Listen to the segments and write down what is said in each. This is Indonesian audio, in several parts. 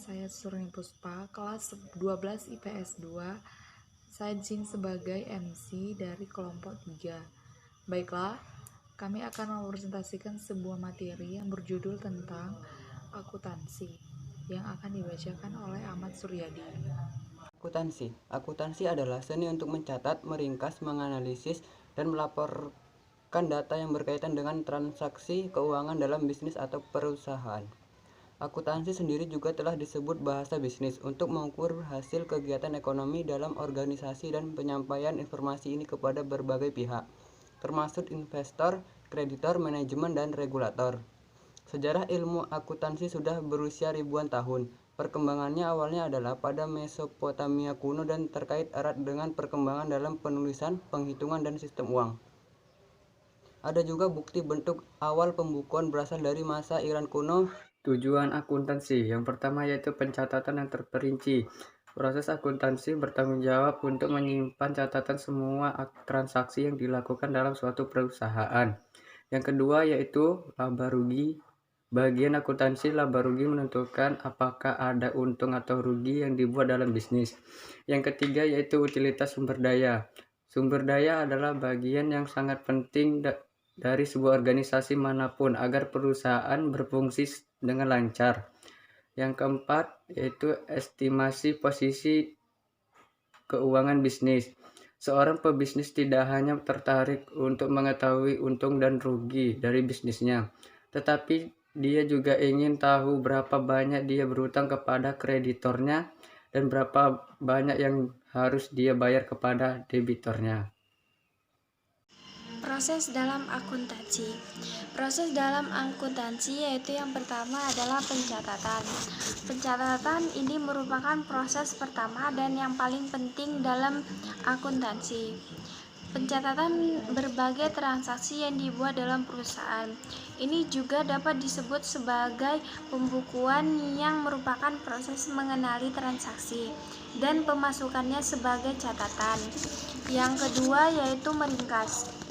saya Surni Puspa, kelas 12 IPS 2. Saya di sini sebagai MC dari kelompok 3. Baiklah, kami akan mempresentasikan sebuah materi yang berjudul tentang akuntansi yang akan dibacakan oleh Ahmad Suryadi. Akuntansi. Akuntansi adalah seni untuk mencatat, meringkas, menganalisis, dan melaporkan data yang berkaitan dengan transaksi keuangan dalam bisnis atau perusahaan. Akuntansi sendiri juga telah disebut bahasa bisnis untuk mengukur hasil kegiatan ekonomi dalam organisasi dan penyampaian informasi ini kepada berbagai pihak, termasuk investor, kreditor, manajemen, dan regulator. Sejarah ilmu akuntansi sudah berusia ribuan tahun. Perkembangannya awalnya adalah pada Mesopotamia kuno dan terkait erat dengan perkembangan dalam penulisan, penghitungan, dan sistem uang. Ada juga bukti bentuk awal pembukuan berasal dari masa Iran kuno. Tujuan akuntansi yang pertama yaitu pencatatan yang terperinci. Proses akuntansi bertanggung jawab untuk menyimpan catatan semua transaksi yang dilakukan dalam suatu perusahaan. Yang kedua yaitu laba rugi. Bagian akuntansi laba rugi menentukan apakah ada untung atau rugi yang dibuat dalam bisnis. Yang ketiga yaitu utilitas sumber daya. Sumber daya adalah bagian yang sangat penting dari sebuah organisasi manapun agar perusahaan berfungsi dengan lancar. Yang keempat yaitu estimasi posisi keuangan bisnis. Seorang pebisnis tidak hanya tertarik untuk mengetahui untung dan rugi dari bisnisnya, tetapi dia juga ingin tahu berapa banyak dia berutang kepada kreditornya dan berapa banyak yang harus dia bayar kepada debitornya. Proses dalam akuntansi. Proses dalam akuntansi yaitu yang pertama adalah pencatatan. Pencatatan ini merupakan proses pertama dan yang paling penting dalam akuntansi. Pencatatan berbagai transaksi yang dibuat dalam perusahaan. Ini juga dapat disebut sebagai pembukuan yang merupakan proses mengenali transaksi dan pemasukannya sebagai catatan. Yang kedua yaitu meringkas.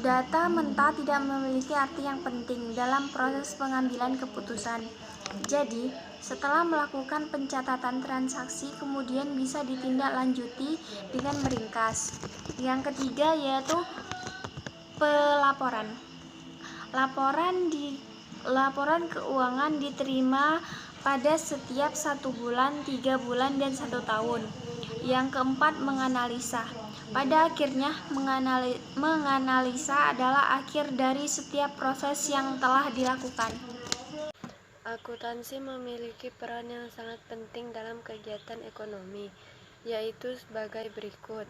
Data mentah tidak memiliki arti yang penting dalam proses pengambilan keputusan. Jadi, setelah melakukan pencatatan transaksi, kemudian bisa ditindaklanjuti dengan meringkas. Yang ketiga yaitu pelaporan. Laporan keuangan diterima pada setiap 1 bulan, 3 bulan, dan 1 tahun. Yang keempat, menganalisa. Pada akhirnya, menganalisa adalah akhir dari setiap proses yang telah dilakukan. Akuntansi memiliki peran yang sangat penting dalam kegiatan ekonomi, yaitu sebagai berikut.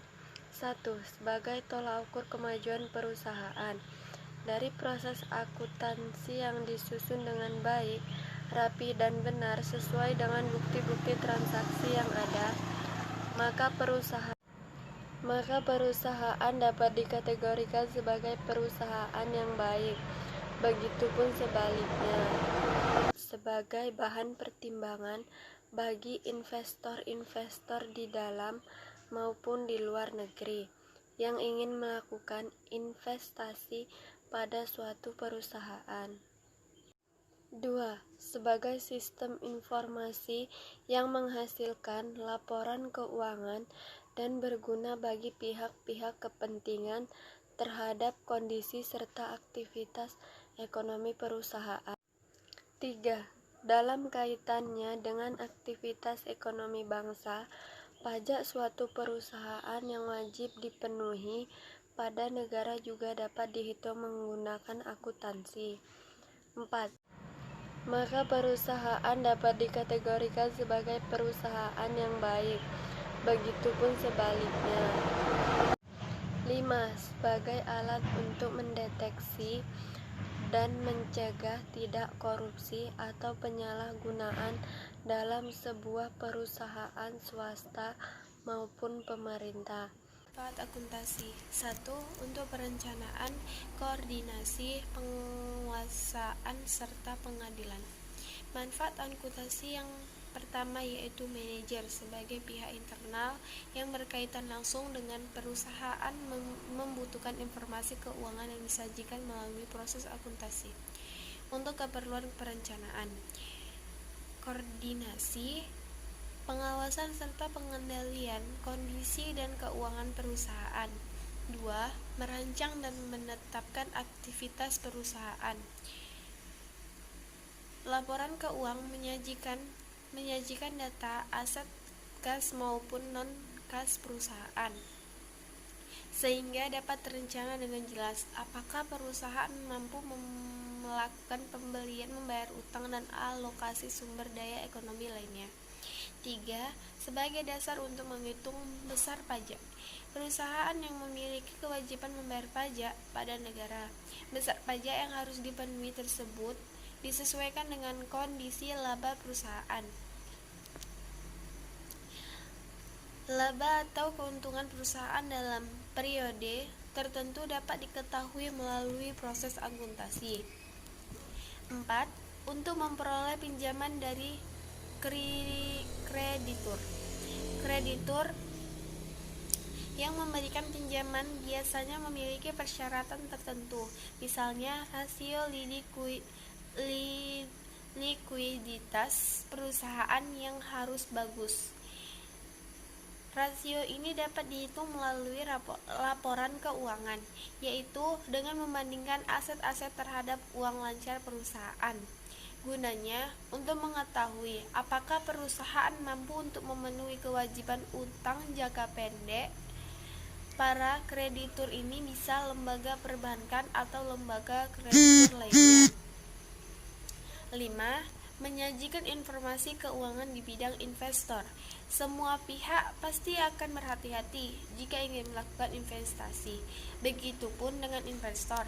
1. Sebagai tolak ukur kemajuan perusahaan. Dari proses akuntansi yang disusun dengan baik, rapi, dan benar sesuai dengan bukti-bukti transaksi yang ada, maka perusahaan dapat dikategorikan sebagai perusahaan yang baik. Begitupun sebaliknya, sebagai bahan pertimbangan bagi investor-investor di dalam maupun di luar negeri yang ingin melakukan investasi pada suatu perusahaan. 2. Sebagai sistem informasi yang menghasilkan laporan keuangan dan berguna bagi pihak-pihak kepentingan terhadap kondisi serta aktivitas ekonomi perusahaan. 3. Dalam kaitannya dengan aktivitas ekonomi bangsa, pajak suatu perusahaan yang wajib dipenuhi pada negara juga dapat dihitung menggunakan akuntansi. 4. Maka perusahaan dapat dikategorikan sebagai perusahaan yang baik. Begitupun sebaliknya. 5. Sebagai alat untuk mendeteksi dan mencegah tidak korupsi atau penyalahgunaan dalam sebuah perusahaan swasta maupun pemerintah. Manfaat akuntansi. 1. Untuk perencanaan, koordinasi, penguasaan, serta pengadilan. Manfaat akuntansi yang pertama yaitu manajer sebagai pihak internal yang berkaitan langsung dengan perusahaan membutuhkan informasi keuangan yang disajikan melalui proses akuntansi untuk keperluan perencanaan. koordinasi, pengawasan serta pengendalian kondisi dan keuangan perusahaan. 2. Merancang dan menetapkan aktivitas perusahaan. Laporan keuangan menyajikan data aset kas maupun non-kas perusahaan, sehingga dapat terencana dengan jelas apakah perusahaan mampu melakukan pembelian, membayar utang, dan alokasi sumber daya ekonomi lainnya. 3. Sebagai dasar untuk menghitung besar pajak. Perusahaan yang memiliki kewajiban membayar pajak pada negara. Besar pajak yang harus dipenuhi tersebut disesuaikan dengan kondisi laba perusahaan. Laba atau keuntungan perusahaan dalam periode tertentu dapat diketahui melalui proses akuntansi. 4. Untuk memperoleh pinjaman dari kreditur. Kreditur yang memberikan pinjaman biasanya memiliki persyaratan tertentu, misalnya rasio likuiditas perusahaan yang harus bagus. Rasio ini dapat dihitung melalui laporan keuangan, yaitu dengan membandingkan aset-aset terhadap uang lancar perusahaan. Gunanya untuk mengetahui apakah perusahaan mampu untuk memenuhi kewajiban utang jangka pendek. Para kreditur ini bisa lembaga perbankan atau lembaga kreditur lainnya. 5. Menyajikan informasi keuangan di bidang investor. Semua pihak pasti akan berhati-hati jika ingin melakukan investasi. Begitupun dengan investor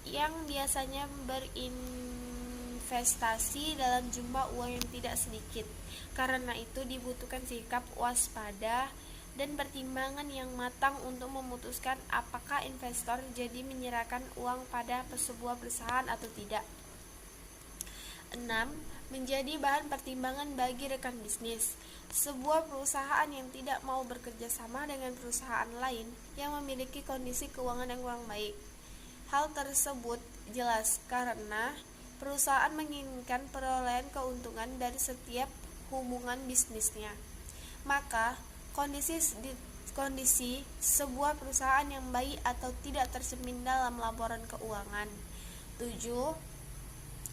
yang biasanya berinvestasi dalam jumlah uang yang tidak sedikit. Karena itu dibutuhkan sikap waspada dan pertimbangan yang matang untuk memutuskan apakah investor jadi menyerahkan uang pada sebuah perusahaan atau tidak. 6. Menjadi bahan pertimbangan bagi rekan bisnis. Sebuah perusahaan yang tidak mau bekerja sama dengan perusahaan lain yang memiliki kondisi keuangan yang kurang baik. Hal tersebut jelas karena perusahaan menginginkan perolehan keuntungan dari setiap hubungan bisnisnya. Maka kondisi sebuah perusahaan yang baik atau tidak tercermin dalam laporan keuangan. 7.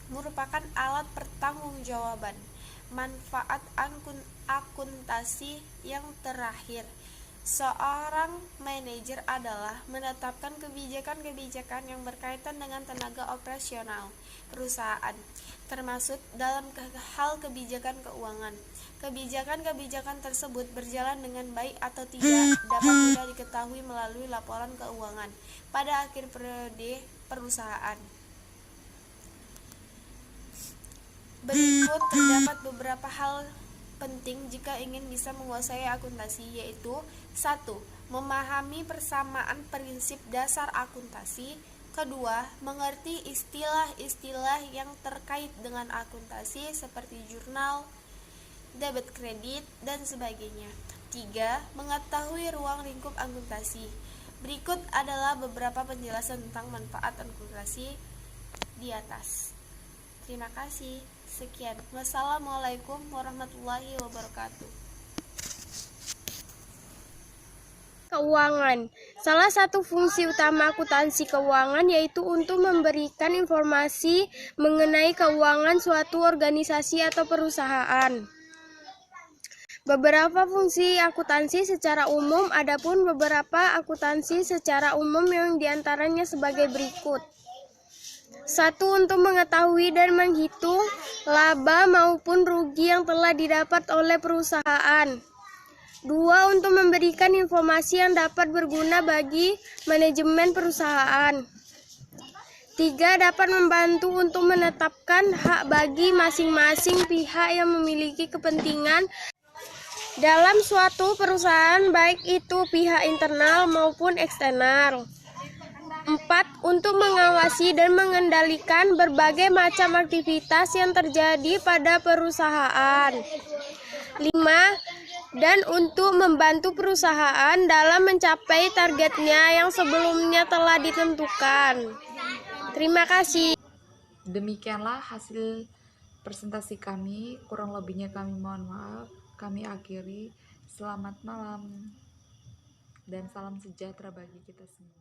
Merupakan alat pertanggungjawaban. Manfaat akuntansi yang terakhir. Seorang manajer adalah menetapkan kebijakan-kebijakan yang berkaitan dengan tenaga operasional perusahaan, termasuk dalam hal kebijakan keuangan. Kebijakan-kebijakan tersebut berjalan dengan baik atau tidak dapat mudah diketahui melalui laporan keuangan pada akhir periode perusahaan. Berikut terdapat beberapa hal penting jika ingin bisa menguasai akuntansi, yaitu 1. Memahami persamaan prinsip dasar akuntansi. 2. Mengerti istilah-istilah yang terkait dengan akuntansi seperti jurnal, debit kredit, dan sebagainya. 3. Mengetahui ruang lingkup akuntansi. Berikut adalah beberapa penjelasan tentang manfaat akuntansi di atas. Terima kasih. Sekian. Wassalamualaikum warahmatullahi wabarakatuh. Keuangan. Salah satu fungsi utama akuntansi keuangan yaitu untuk memberikan informasi mengenai keuangan suatu organisasi atau perusahaan. Beberapa fungsi akuntansi secara umum, adapun beberapa akuntansi secara umum yang diantaranya sebagai berikut. 1. Untuk mengetahui dan menghitung laba maupun rugi yang telah didapat oleh perusahaan. 2. Untuk memberikan informasi yang dapat berguna bagi manajemen perusahaan. 3. Dapat membantu untuk menetapkan hak bagi masing-masing pihak yang memiliki kepentingan dalam suatu perusahaan, baik itu pihak internal maupun eksternal. 4. Untuk mengawasi dan mengendalikan berbagai macam aktivitas yang terjadi pada perusahaan. 5. Dan untuk membantu perusahaan dalam mencapai targetnya yang sebelumnya telah ditentukan. Terima kasih. Demikianlah hasil presentasi kami. Kurang lebihnya kami mohon maaf. Kami akhiri. Selamat malam dan salam sejahtera bagi kita semua.